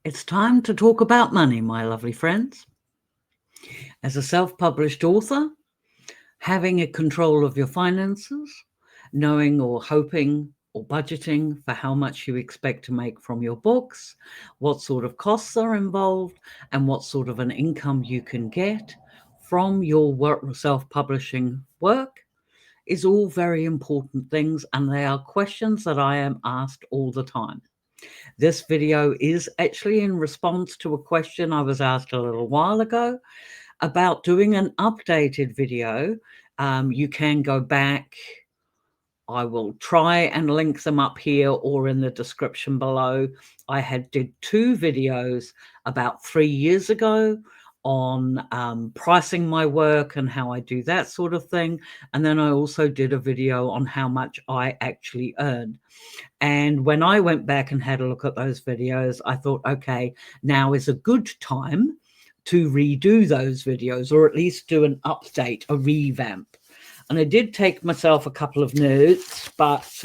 It's time to talk about money, my lovely friends. As a self-published author, having a control of your finances, knowing or hoping or budgeting for how much you expect to make from your books, what sort of costs are involved, and what sort of an income you can get from your self-publishing work is all very important things, and they are questions that I am asked all the time. This video is actually in response to a question I was asked a little while ago about doing an updated video. You can go back. I will try and link them up here or in the description below. I did 2 videos about 3 years ago on pricing my work and how I do that sort of thing. And then I also did a video on how much I actually earned. And when I went back and had a look at those videos, I thought, okay, now is a good time to redo those videos, or at least do an update, a revamp. And I did take myself a couple of notes, but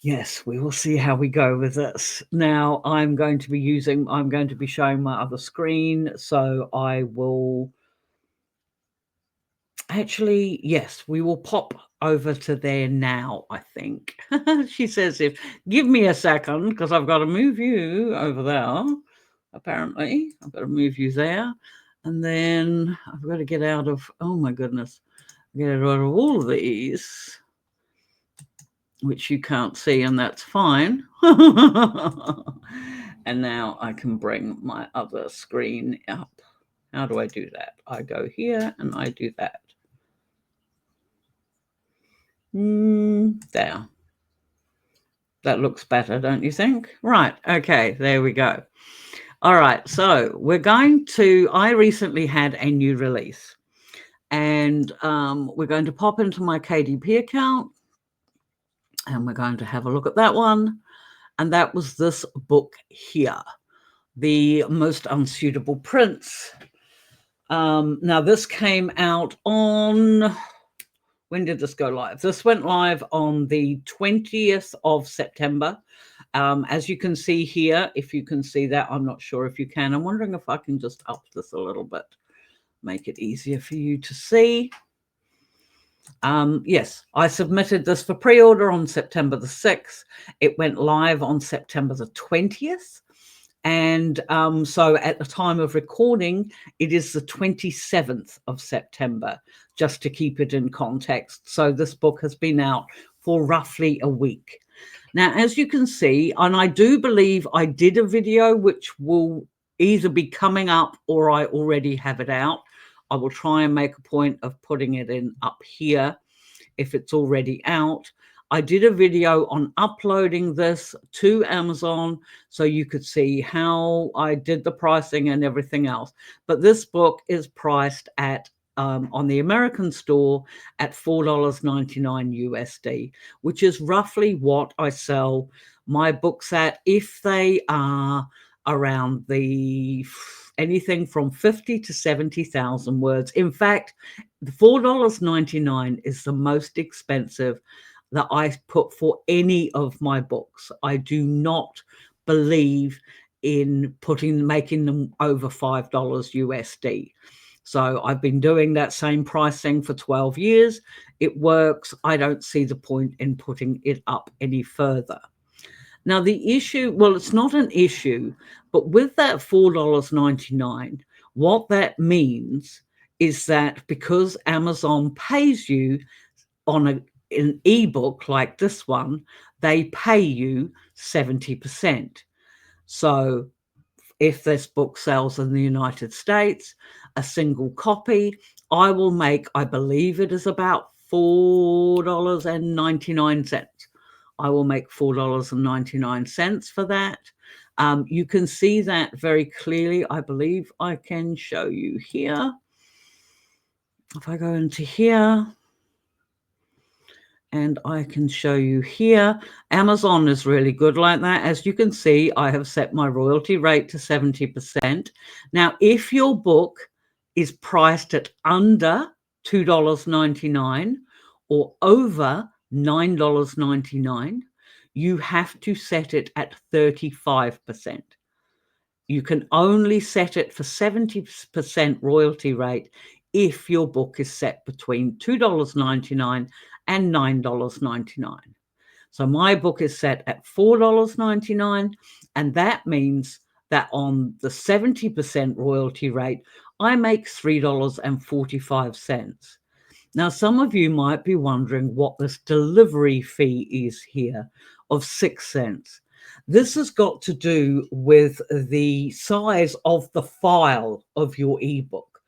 yes, we will see how we go with this. Now I'm going to be showing my other screen. So I will actually, yes, we will pop over to there now, I think. She says, give me a second, because I've got to move you over there. Apparently, I've got to move you there. And then I've got to get out of, oh my goodness, get out of all of these, which you can't see, and that's fine. And now I can bring my other screen up. How do I do that? I go here and I do that. There. That looks better, don't you think? Right. Okay, there we go. All right, so I recently had a new release, and we're going to pop into my KDP account, and we're going to have a look at that one. And that was this book here, The Most Unsuitable Prince. Now, this came out on, when did this go live? This went live on the 20th of September. As you can see here, if you can see that, I'm not sure if you can. I'm wondering if I can just up this a little bit, make it easier for you to see. Yes, I submitted this for pre-order on September the 6th. It went live on September the 20th. And so at the time of recording, it is the 27th of September, just to keep it in context. So this book has been out for roughly a week. Now, as you can see, and I do believe I did a video which will either be coming up or I already have it out. I will try and make a point of putting it in up here if it's already out. I did a video on uploading this to Amazon so you could see how I did the pricing and everything else. But this book is priced at on the American store at $4.99 USD, which is roughly what I sell my books at if they are around the anything from 50 to 70,000 words. In fact, $4.99 is the most expensive that I put for any of my books. I do not believe in making them over $5 USD. So I've been doing that same pricing for 12 years. It works. I don't see the point in putting it up any further. Now, the issue, well, it's not an issue, but with that $4.99, what that means is that because Amazon pays you on an ebook like this one, they pay you 70%. So if this book sells in the United States, a single copy, I will make, I believe it is about $4.99. I will make $4.99 for that. You can see that very clearly. I believe I can show you here. If I go into here, and I can show you here, Amazon is really good like that. As you can see, I have set my royalty rate to 70%. Now, if your book is priced at under $2.99 or over $9.99, you have to set it at 35%. You can only set it for 70% royalty rate if your book is set between $2.99 and $9.99. So my book is set at $4.99, and that means that on the 70% royalty rate, I make $3.45. Now, some of you might be wondering what this delivery fee is here of 6 cents. This has got to do with the size of the file of your ebook.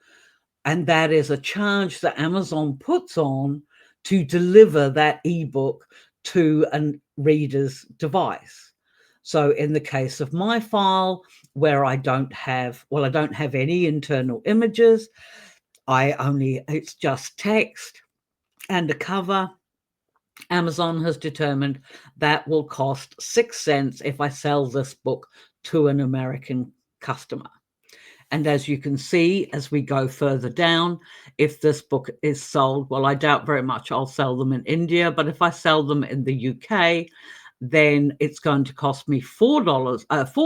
And that is a charge that Amazon puts on to deliver that ebook to a reader's device. So in the case of my file, where I don't have any internal images, it's just text and a cover. Amazon has determined that will cost 6 cents if I sell this book to an American customer. And as you can see, as we go further down, if this book is sold, well, I doubt very much I'll sell them in India, but if I sell them in the UK, then it's going to cost me 4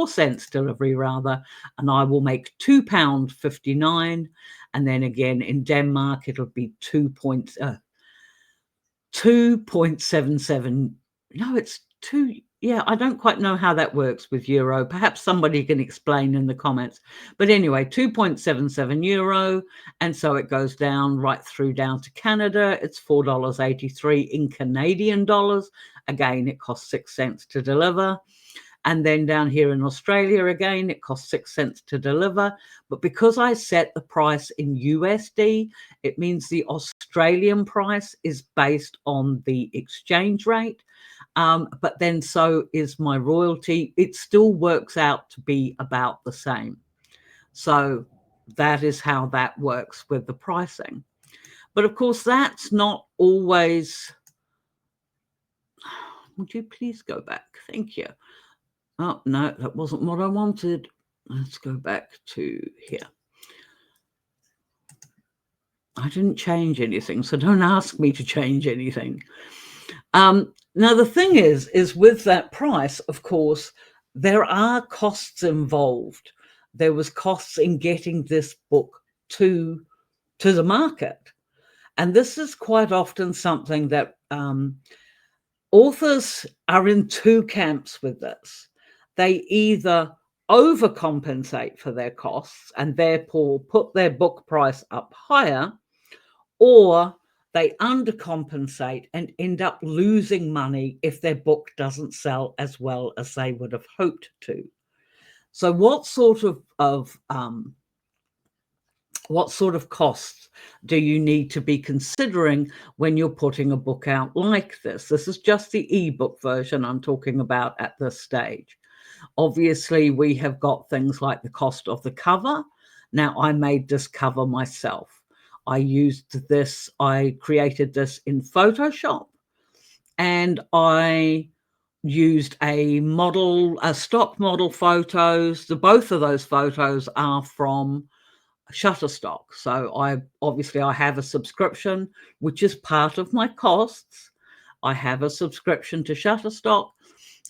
cents delivery rather, and I will make £2.59. And then again in Denmark, it'll be 2.77. No, it's 2. Yeah, I don't quite know how that works with euro. Perhaps somebody can explain in the comments. But anyway, 2.77 euro. And so it goes down right through down to Canada. It's $4.83 in Canadian dollars. Again, it costs 6 cents to deliver. And then down here in Australia, again, it costs 6 cents to deliver. But because I set the price in USD, it means the Australian price is based on the exchange rate. But then so is my royalty. It still works out to be about the same. So that is how that works with the pricing. But of course, that's not always... Would you please go back? Thank you. Oh, no, that wasn't what I wanted. Let's go back to here. I didn't change anything, so don't ask me to change anything. Now, the thing is with that price, of course, there are costs involved. There was costs in getting this book to the market. And this is quite often something that authors are in two camps with this. They either overcompensate for their costs and therefore put their book price up higher, or they undercompensate and end up losing money if their book doesn't sell as well as they would have hoped to. So what sort of costs do you need to be considering when you're putting a book out like this? This is just the ebook version I'm talking about at this stage. Obviously, we have got things like the cost of the cover. Now, I made this cover myself. I created this in Photoshop, and I used a stock model photos. Both of those photos are from Shutterstock. So I have a subscription, which is part of my costs. I have a subscription to Shutterstock,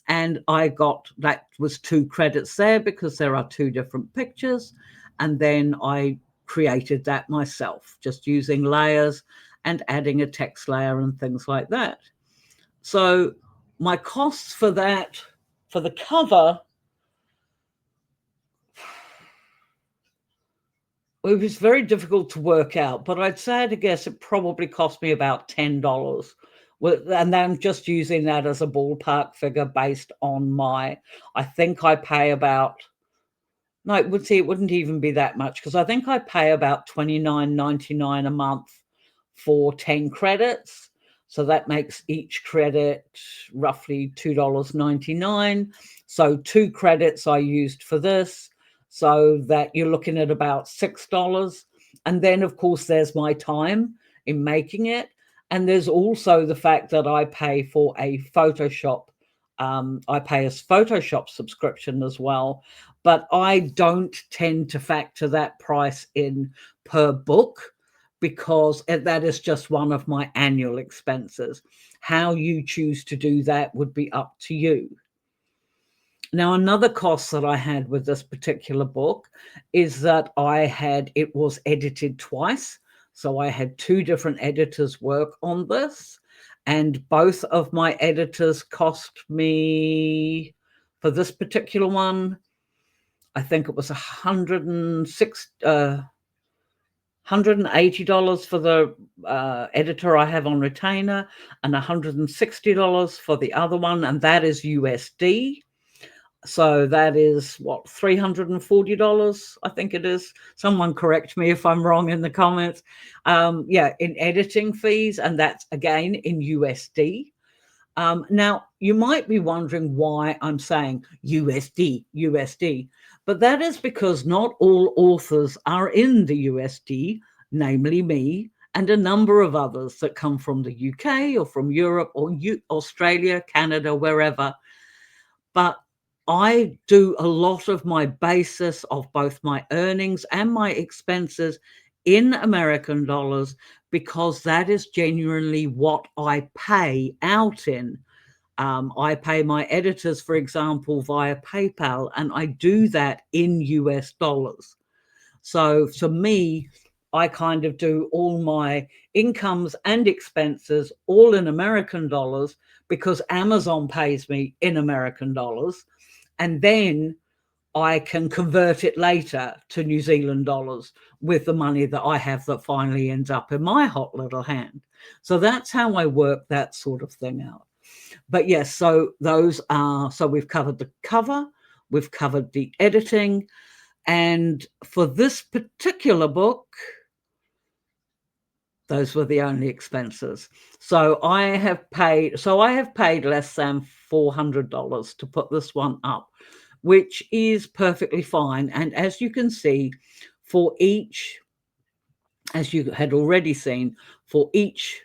and that was 2 credits there because there are 2 different pictures. And then I created that myself, just using layers and adding a text layer and things like that. So my costs for that, for the cover, it was very difficult to work out, but I'd say at a guess it probably cost me about $10. And I'm just using that as a ballpark figure based on I think I pay about, no, it wouldn't even be that much, because I think I pay about $29.99 a month for 10 credits. So that makes each credit roughly $2.99. So 2 credits I used for this, so that you're looking at about $6. And then, of course, there's my time in making it. And there's also the fact that I pay for a Photoshop. I pay a Photoshop subscription as well, but I don't tend to factor that price in per book, because that is just one of my annual expenses. How you choose to do that would be up to you. Now, another cost that I had with this particular book is that it was edited twice. So I had two different editors work on this, and both of my editors cost me, for this particular one, I think it was $180 for the editor I have on retainer, and $160 for the other one, and that is USD. So that is what, $340, I think it is. Someone correct me if I'm wrong in the comments. Yeah, in editing fees, and that's again in USD. Now, you might be wondering why I'm saying USD, but that is because not all authors are in the USD, namely me and a number of others that come from the UK or from Europe or Australia, Canada, wherever. But I do a lot of my basis of both my earnings and my expenses in American dollars, because that is genuinely what I pay out in. I pay my editors, for example, via PayPal, and I do that in US dollars. So for me, I kind of do all my incomes and expenses all in American dollars, because Amazon pays me in American dollars. And then I can convert it later to New Zealand dollars with the money that I have that finally ends up in my hot little hand. So that's how I work that sort of thing out. But yes, so we've covered the cover, we've covered the editing, and for this particular book, those were the only expenses. So I have paid less than $400 to put this one up, which is perfectly fine. And as you can see, as you had already seen, for each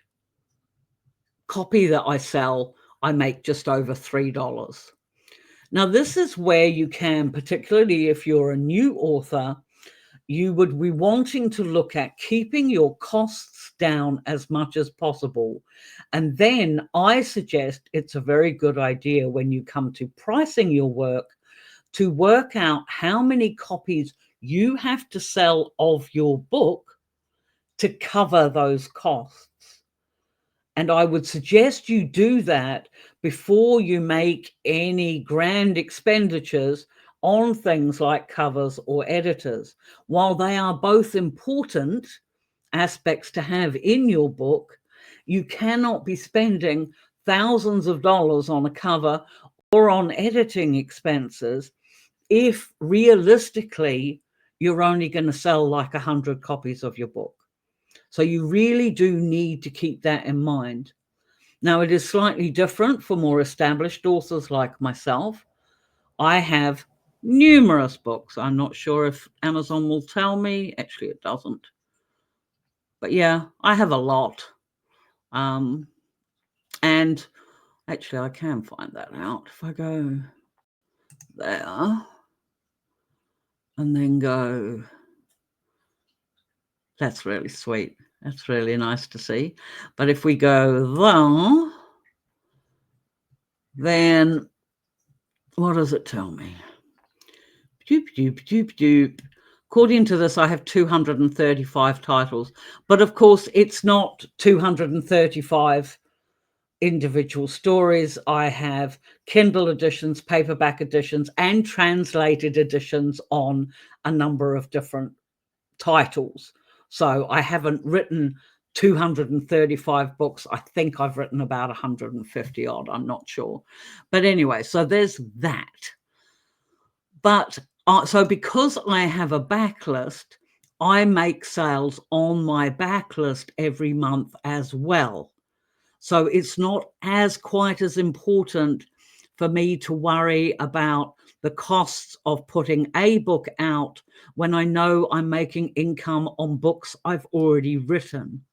copy that I sell, I make just over $3. Now, this is where you can, particularly if you're a new author, you would be wanting to look at keeping your costs down as much as possible. And then I suggest it's a very good idea when you come to pricing your work to work out how many copies you have to sell of your book to cover those costs. And I would suggest you do that before you make any grand expenditures on things like covers or editors. While they are both important aspects to have in your book, you cannot be spending thousands of dollars on a cover or on editing expenses if realistically you're only going to sell like 100 copies of your book. So you really do need to keep that in mind. Now, it is slightly different for more established authors like myself. I have numerous books. I'm not sure if Amazon will tell me. Actually, it doesn't. But yeah, I have a lot. And actually, I can find that out if I go there and then go. That's really sweet. That's really nice to see. But if we go there, then what does it tell me? Doop, doop, doop, doop. According to this, I have 235 titles. But of course, it's not 235 individual stories. I have Kindle editions, paperback editions, and translated editions on a number of different titles. So I haven't written 235 books. I think I've written about 150 odd. I'm not sure. But anyway, so there's that. But so because I have a backlist, I make sales on my backlist every month as well. So it's not quite as important for me to worry about the costs of putting a book out when I know I'm making income on books I've already written.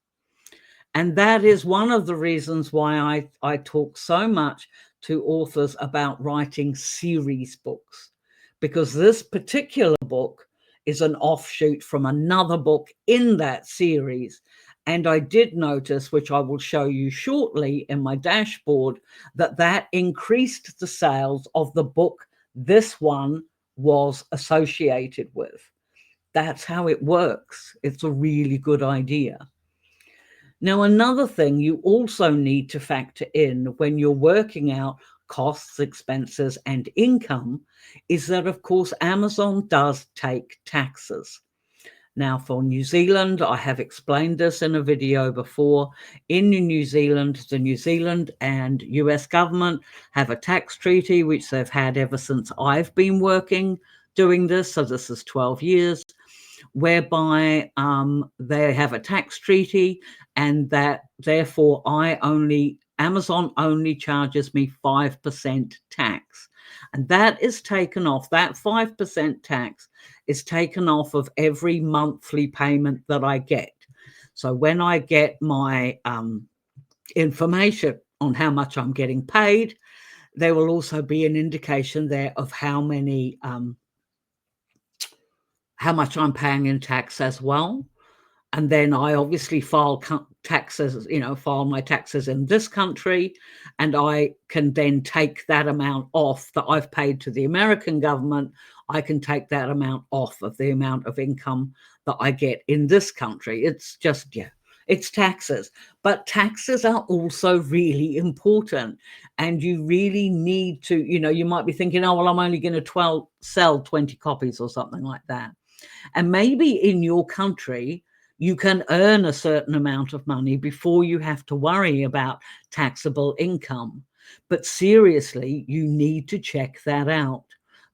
And that is one of the reasons why I talk so much to authors about writing series books, because this particular book is an offshoot from another book in that series. And I did notice, which I will show you shortly in my dashboard, that increased the sales of the book this one was associated with. That's how it works. It's a really good idea. Now, another thing you also need to factor in when you're working out costs, expenses, and income is that, of course, Amazon does take taxes. Now, for New Zealand, I have explained this in a video before. In New Zealand, the New Zealand and US government have a tax treaty, which they've had ever since I've been working doing this. So this is 12 years, whereby they have a tax treaty, and that therefore Amazon only charges me 5% tax. And that is taken off, that 5% tax is taken off of every monthly payment that I get. So when I get my information on how much I'm getting paid, there will also be an indication there of how much I'm paying in tax as well. And then I obviously file taxes, file my taxes in this country, and I can then take that amount off that I've paid to the American government. I can take that amount off of the amount of income that I get in this country. It's just, it's taxes. But taxes are also really important. And you really need to, you might be thinking, oh, well, I'm only going to sell 20 copies or something like that. And maybe in your country, you can earn a certain amount of money before you have to worry about taxable income. But seriously, you need to check that out.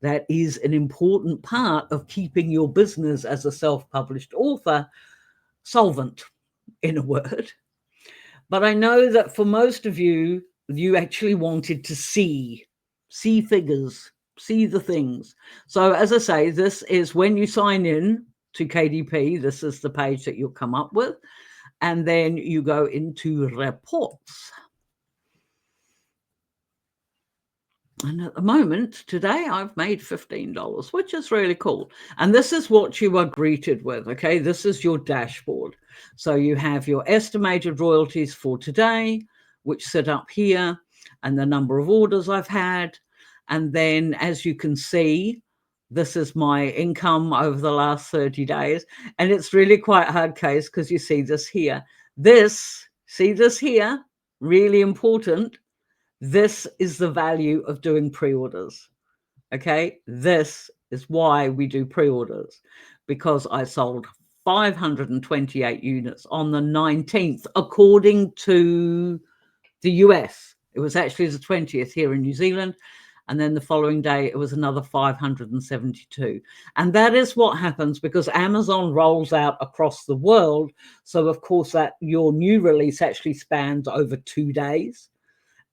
That is an important part of keeping your business as a self-published author solvent, in a word. But I know that for most of you, you actually wanted to see figures, see the things. So as I say, this is when you sign in to KDP, this is the page that you'll come up with. And then you go into reports. And at the moment, today, I've made $15, which is really cool. And this is what you are greeted with, okay? This is your dashboard. So you have your estimated royalties for today, which sit up here, and the number of orders I've had. And then, as you can see, this is my income over the last 30 days. And it's really quite hard case because you see this here. See this here? Really important. This is the value of doing pre-orders. Okay, this is why we do pre-orders, because I sold 528 units on the 19th, according to the US. It was actually the 20th here in New Zealand. And then the following day, it was another 572. And that is what happens because Amazon rolls out across the world. So, of course, that your new release actually spans over 2 days.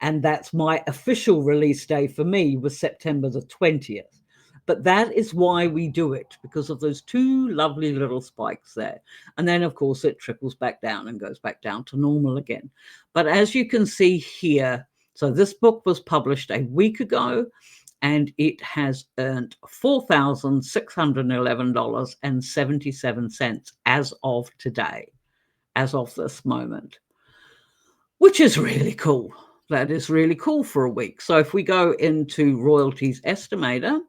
And that's my official release day for me was September the 20th. But that is why we do it, because of those two lovely little spikes there. And then, of course, it trickles back down and goes back down to normal again. But as you can see here, so this book was published a week ago, and it has earned $4,611.77 as of today, as of this moment, which is really cool. That is really cool for a week. So if we go into Royalties Estimator,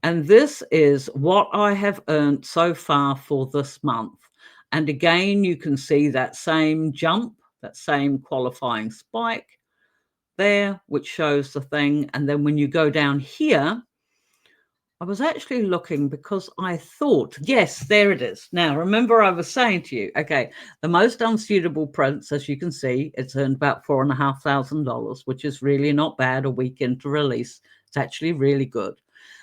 and this is what I have earned so far for this month. And again, you can see that same jump, that same qualifying spike there, which shows the thing. And then when you go down here, I was actually looking because I thought, yes, there it is. Now, remember I was saying to you, okay, the most unsuitable prints, as you can see, it's earned about $4,500, which is really not bad a week into release. It's actually really good.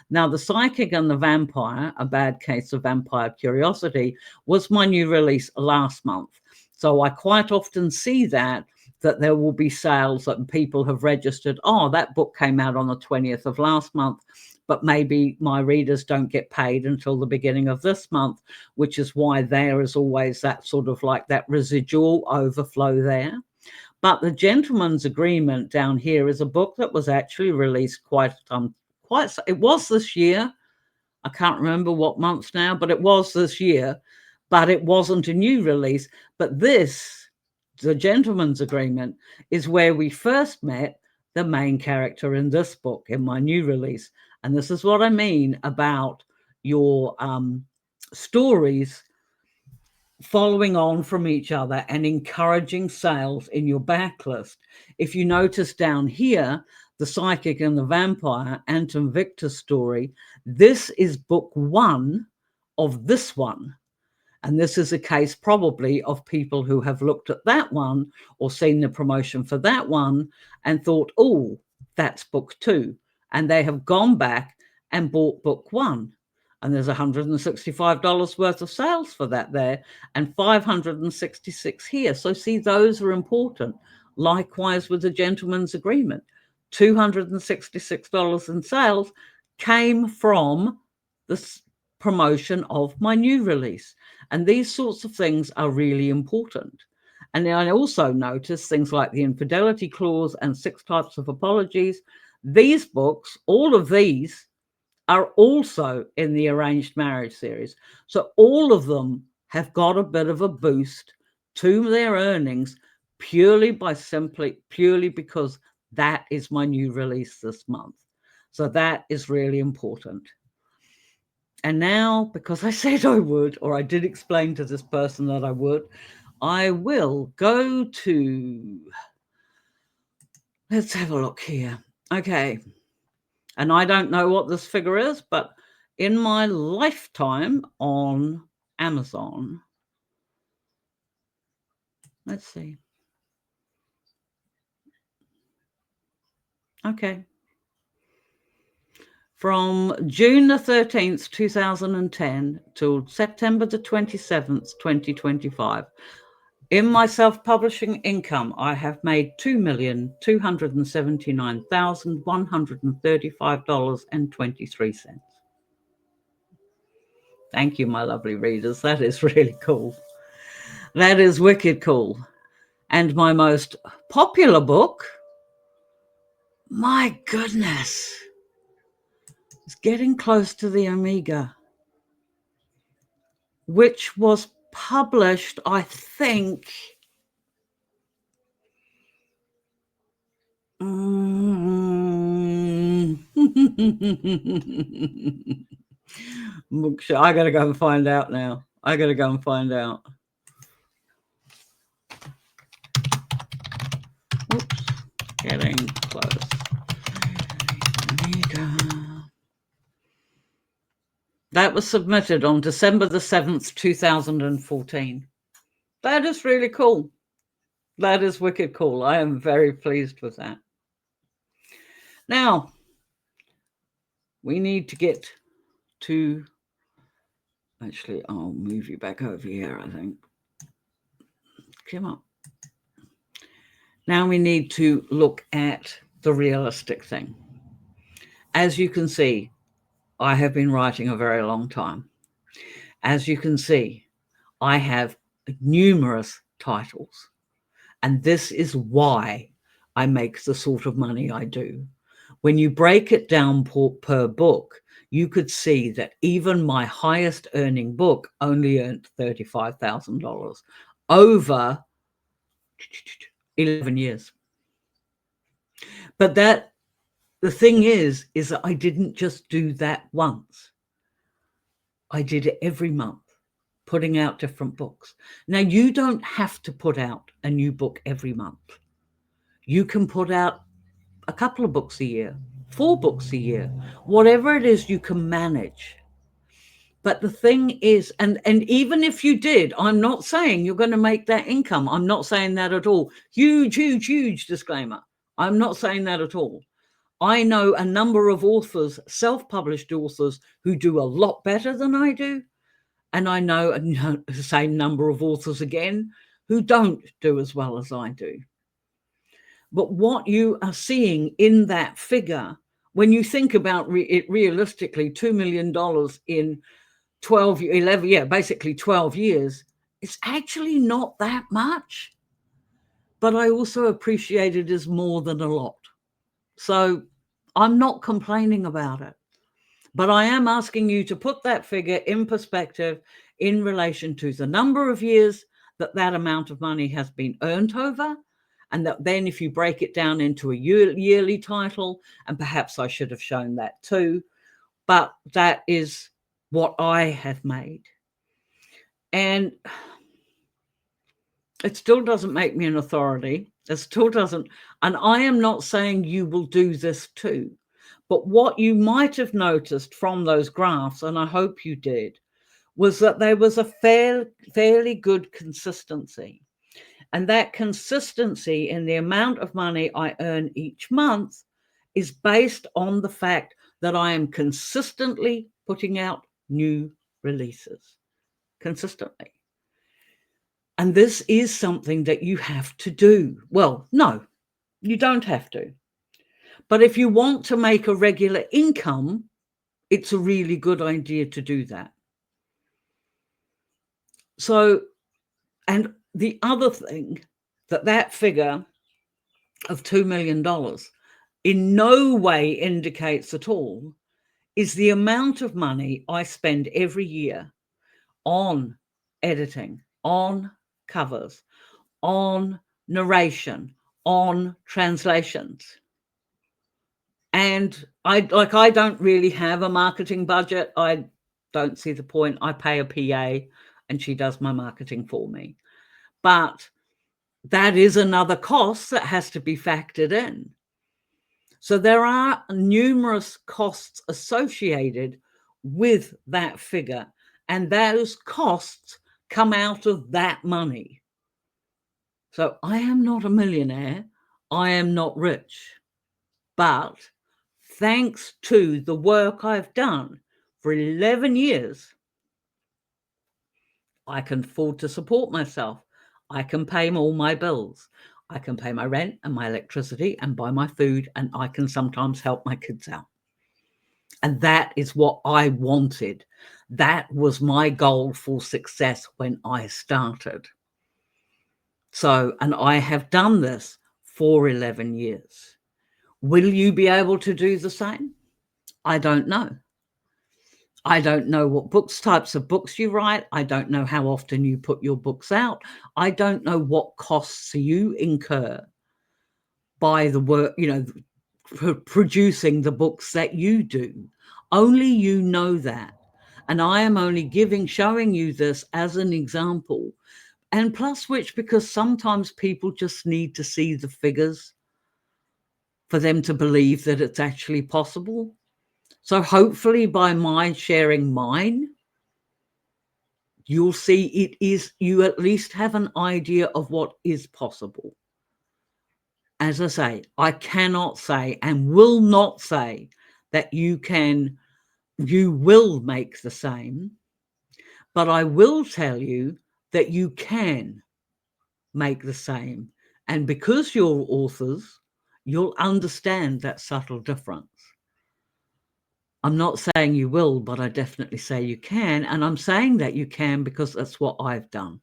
Now, The Psychic and the Vampire, A Bad Case of Vampire Curiosity, was my new release last month. So I quite often see that there will be sales that people have registered. Oh, that book came out on the 20th of last month, but maybe my readers don't get paid until the beginning of this month, which is why there is always that sort of like that residual overflow there. But The Gentleman's Agreement down here is a book that was actually released it was this year, I can't remember what months now, but it was this year, but it wasn't a new release. But this, The Gentleman's Agreement, is where we first met the main character in this book, in my new release. And this is what I mean about your stories following on from each other and encouraging sales in your backlist. If you notice down here, The Psychic and the Vampire, Anton Victor's story, this is book 1 of this one. And this is a case probably of people who have looked at that one or seen the promotion for that one and thought, oh, that's book 2. And they have gone back and bought book 1. And there's $165 worth of sales for that there and 566 here. So see, those are important. Likewise with The Gentleman's Agreement, $266 in sales came from this promotion of my new release. And these sorts of things are really important. And then I also noticed things like The Infidelity Clause and 6 Types of Apologies. These books, all of these, are also in the Arranged Marriage series. So all of them have got a bit of a boost to their earnings purely because that is my new release this month. So that is really important. And now, because I said I would, or I did explain to this person that I would, I will go to, let's have a look here. Okay. And I don't know what this figure is, but in my lifetime on Amazon, let's see. Okay. From June the 13th, 2010 till September the 27th, 2025, in my self-publishing income, I have made $2,279,135.23. Thank you, my lovely readers. That is really cool. That is wicked cool. And my most popular book, my goodness, is getting close to the Omega, which was published, I think, I gotta go and find out now. I gotta go and find out. Oops, getting close. That was submitted on December the 7th, 2014. That is really cool. That is wicked cool. I am very pleased with that. Now, we need to get to, actually, I'll move you back over here, I think. Come on. Now we need to look at the realistic thing. As you can see, I have been writing a very long time. As you can see, I have numerous titles. And this is why I make the sort of money I do. When you break it down per book, you could see that even my highest earning book only earned $35,000 over 11 years. But the thing is that I didn't just do that once. I did it every month, putting out different books. Now, you don't have to put out a new book every month. You can put out a couple of books a year, 4 books a year, whatever it is you can manage. But the thing is, and even if you did, I'm not saying you're going to make that income. I'm not saying that at all. Huge, huge, huge disclaimer. I'm not saying that at all. I know a number of authors, self-published authors, who do a lot better than I do. And I know the same number of authors again who don't do as well as I do. But what you are seeing in that figure, when you think about it realistically, $2 million in 12 years, it's actually not that much. But I also appreciate it as more than a lot. So I'm not complaining about it. But I am asking you to put that figure in perspective in relation to the number of years that that amount of money has been earned over. And that then if you break it down into a yearly title, and perhaps I should have shown that too, but that is what I have made. And it still doesn't make me an authority. It still doesn't. And I am not saying you will do this too. But what you might have noticed from those graphs, and I hope you did, was that there was a fairly good consistency. And that consistency in the amount of money I earn each month is based on the fact that I am consistently putting out new releases. Consistently. And this is something that you have to do. Well, no, you don't have to. But if you want to make a regular income, it's a really good idea to do that. So, and the other thing that figure of $2 million in no way indicates at all is the amount of money I spend every year on editing, on covers, on narration, on translations. And I don't really have a marketing budget. I don't see the point. I pay a PA and she does my marketing for me. But that is another cost that has to be factored in. So there are numerous costs associated with that figure, and those costs come out of that money. So I am not a millionaire. I am not rich. But thanks to the work I've done for 11 years, I can afford to support myself. I can pay all my bills. I can pay my rent and my electricity and buy my food, and I can sometimes help my kids out. And that is what I wanted. That was my goal for success when I started. So, and I have done this for 11 years. Will you be able to do the same? I don't know. I don't know what types of books you write. I don't know how often you put your books out. I don't know what costs you incur by the work, producing the books that you do. Only you know that. And I am only showing you this as an example. And plus which, because sometimes people just need to see the figures for them to believe that it's actually possible. So hopefully by my sharing mine, you'll see you at least have an idea of what is possible. As I say, I cannot say and will not say that you will make the same, but I will tell you that you can make the same. And because you're authors, you'll understand that subtle difference. I'm not saying you will, but I definitely say you can. And I'm saying that you can because that's what I've done.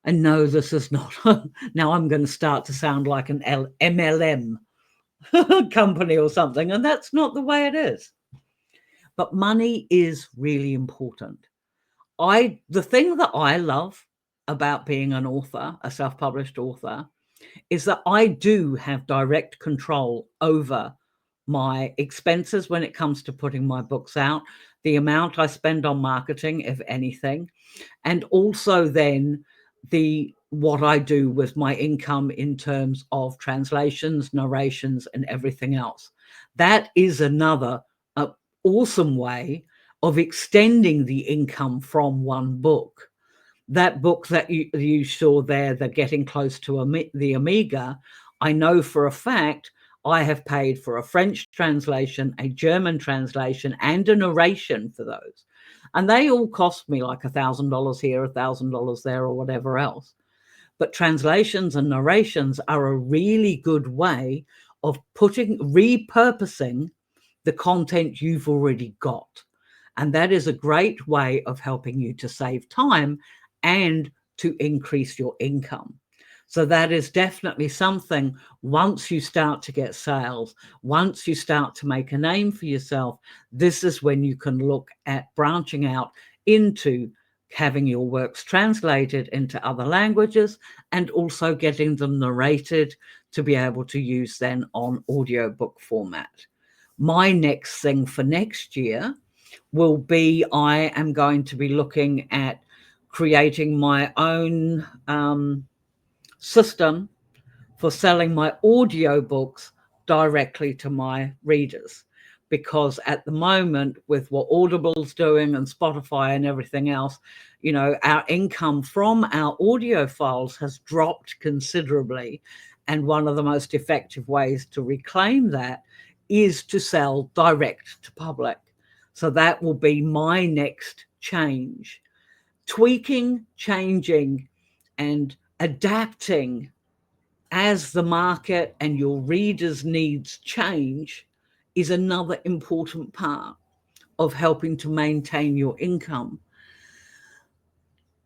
And no, this is not, now I'm going to start to sound like an MLM company or something. And that's not the way it is. But money is really important. The thing that I love about being an author, a self-published author, is that I do have direct control over my expenses when it comes to putting my books out, the amount I spend on marketing, if anything, and also then what I do with my income in terms of translations, narrations, and everything else. That is another awesome way of extending the income from one book. That book that you saw there, the Getting Close to the Amiga, I know for a fact I have paid for a French translation, a German translation, and a narration for those. And they all cost me like $1,000 here, $1,000 there, or whatever else. But translations and narrations are a really good way of repurposing the content you've already got. And that is a great way of helping you to save time and to increase your income. So that is definitely something. Once you start to get sales, once you start to make a name for yourself, this is when you can look at branching out into having your works translated into other languages and also getting them narrated to be able to use then on audiobook format. My next thing for next year will be, I am going to be looking at creating my own system for selling my audiobooks directly to my readers. Because at the moment, with what Audible's doing and Spotify and everything else, you know, our income from our audio files has dropped considerably. And one of the most effective ways to reclaim that is to sell direct to public. So that will be my next change. Tweaking, changing, and adapting as the market and your readers' needs change is another important part of helping to maintain your income.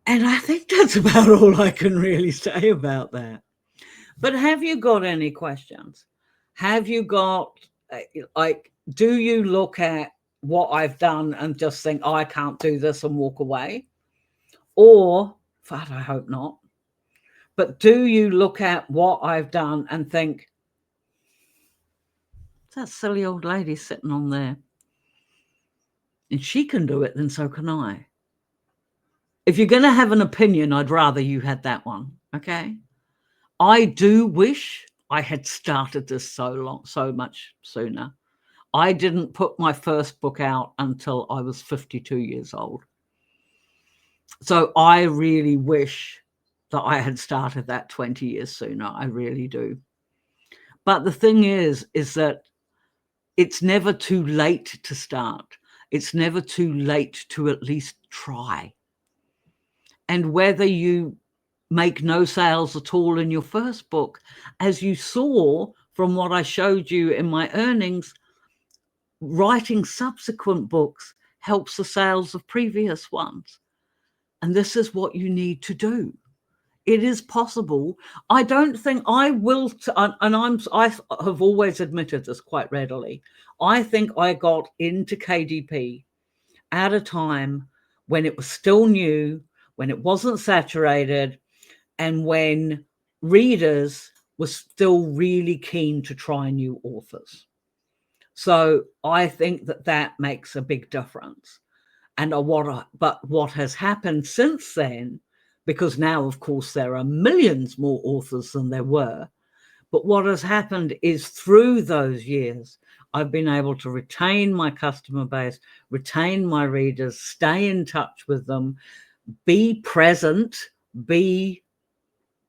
And I think that's about all I can really say about that. But have you got any questions? Have you got, like, do you look at what I've done and just think, oh, I can't do this and walk away? Or, but I hope not. But do you look at what I've done and think, that silly old lady sitting on there, and she can do it, then so can I. If you're going to have an opinion, I'd rather you had that one. Okay. I do wish I had started this so much sooner. I didn't put my first book out until I was 52 years old. So I really wish that I had started that 20 years sooner. I really do. But the thing is that it's never too late to start. It's never too late to at least try. And whether you make no sales at all in your first book, as you saw from what I showed you in my earnings, writing subsequent books helps the sales of previous ones. And this is what you need to do. It is possible. I don't think I will, and I have always admitted this quite readily. I think I got into KDP at a time when it was still new, when it wasn't saturated, and when readers were still really keen to try new authors. So I think that makes a big difference. And what has happened since then, because now, of course, there are millions more authors than there were. But what has happened is through those years, I've been able to retain my customer base, retain my readers, stay in touch with them, be present, be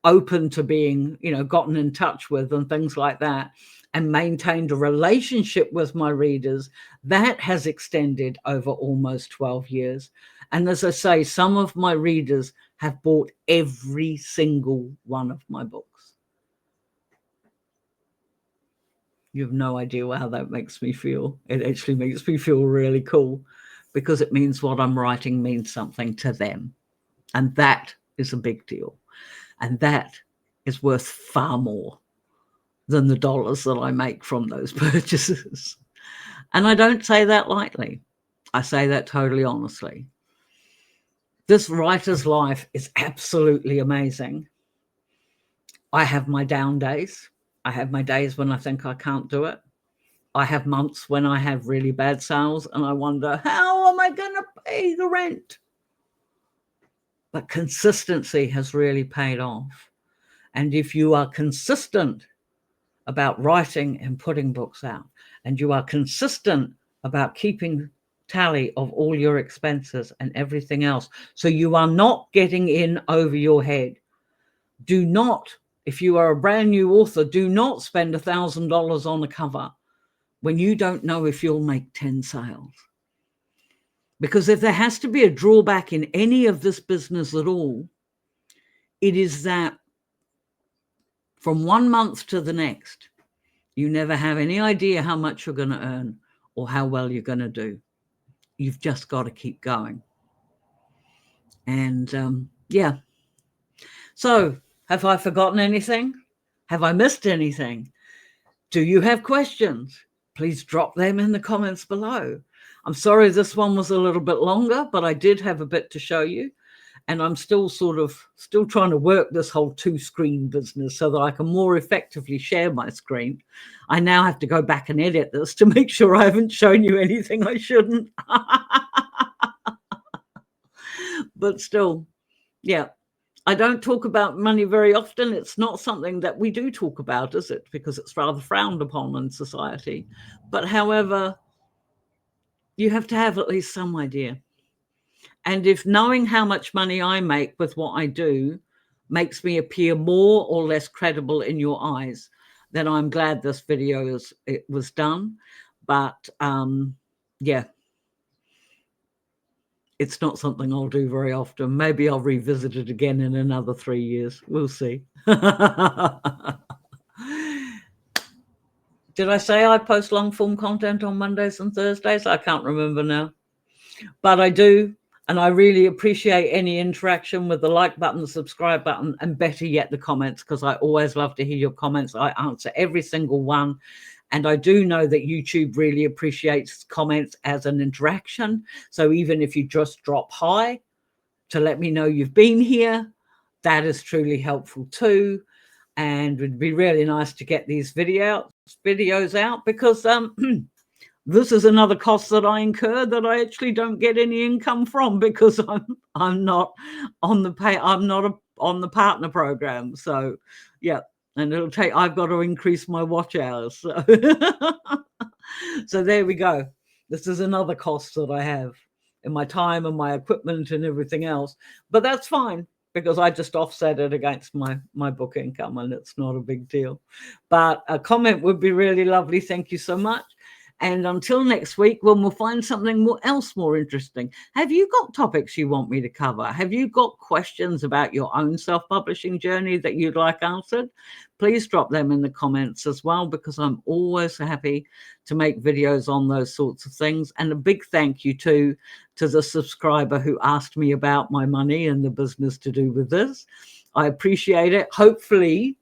open to being, gotten in touch with and things like that, and maintained a relationship with my readers. That has extended over almost 12 years. And as I say, some of my readers have bought every single one of my books. You have no idea how that makes me feel. It actually makes me feel really cool, because it means what I'm writing means something to them. And that is a big deal. And that is worth far more than the dollars that I make from those purchases. And I don't say that lightly. I say that totally honestly. This writer's life is absolutely amazing. I have my down days. I have my days when I think I can't do it. I have months when I have really bad sales and I wonder, how am I going to pay the rent? But consistency has really paid off. And if you are consistent about writing and putting books out, and you are consistent about keeping tally of all your expenses and everything else, so you are not getting in over your head. Do not, if you are a brand new author, do not spend $1,000 on a cover when you don't know if you'll make 10 sales. Because if there has to be a drawback in any of this business at all, it is that from one month to the next, you never have any idea how much you're going to earn or how well you're going to do. You've just got to keep going. And yeah. So Have I forgotten anything? Have I missed anything? Do you have questions? Please drop them in the comments below. I'm sorry this one was a little bit longer, but I did have a bit to show you. And I'm still trying to work this whole 2-screen business so that I can more effectively share my screen. I now have to go back and edit this to make sure I haven't shown you anything I shouldn't. But still, yeah. I don't talk about money very often. It's not something that we do talk about, is it? Because it's rather frowned upon in society. But however, you have to have at least some idea. And if knowing how much money I make with what I do makes me appear more or less credible in your eyes, then I'm glad this video was done. But yeah, it's not something I'll do very often. Maybe I'll revisit it again in another 3 years. We'll see. Did I say I post long form content on Mondays and Thursdays? I can't remember now, but I do. And I really appreciate any interaction with the like button, the subscribe button, and better yet, the comments, because I always love to hear your comments. I answer every single one. And I do know that YouTube really appreciates comments as an interaction. So even if you just drop hi to let me know you've been here, that is truly helpful too. And it'd be really nice to get these videos out, because this is another cost that I incur that I actually don't get any income from, because I'm not on the on the partner program. So yeah, and I've got to increase my watch hours. So, so there we go. This is another cost that I have in my time and my equipment and everything else. But that's fine, because I just offset it against my book income, and it's not a big deal. But a comment would be really lovely. Thank you so much. And until next week, when we'll find something else more interesting. Have you got topics you want me to cover? Have you got questions about your own self-publishing journey that you'd like answered? Please drop them in the comments as well, because I'm always happy to make videos on those sorts of things. And a big thank you to the subscriber who asked me about my money and the business to do with this. I appreciate it. Hopefully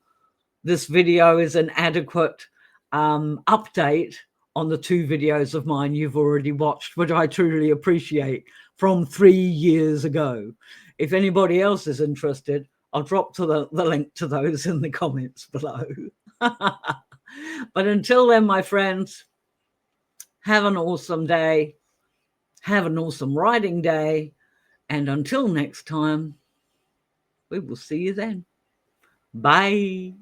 this video is an adequate update on the 2 videos of mine you've already watched, which I truly appreciate, from 3 years ago. If anybody else is interested, I'll drop the link to those in the comments below. But until then, my friends, have an awesome day. Have an awesome writing day. And until next time, we will see you then. Bye.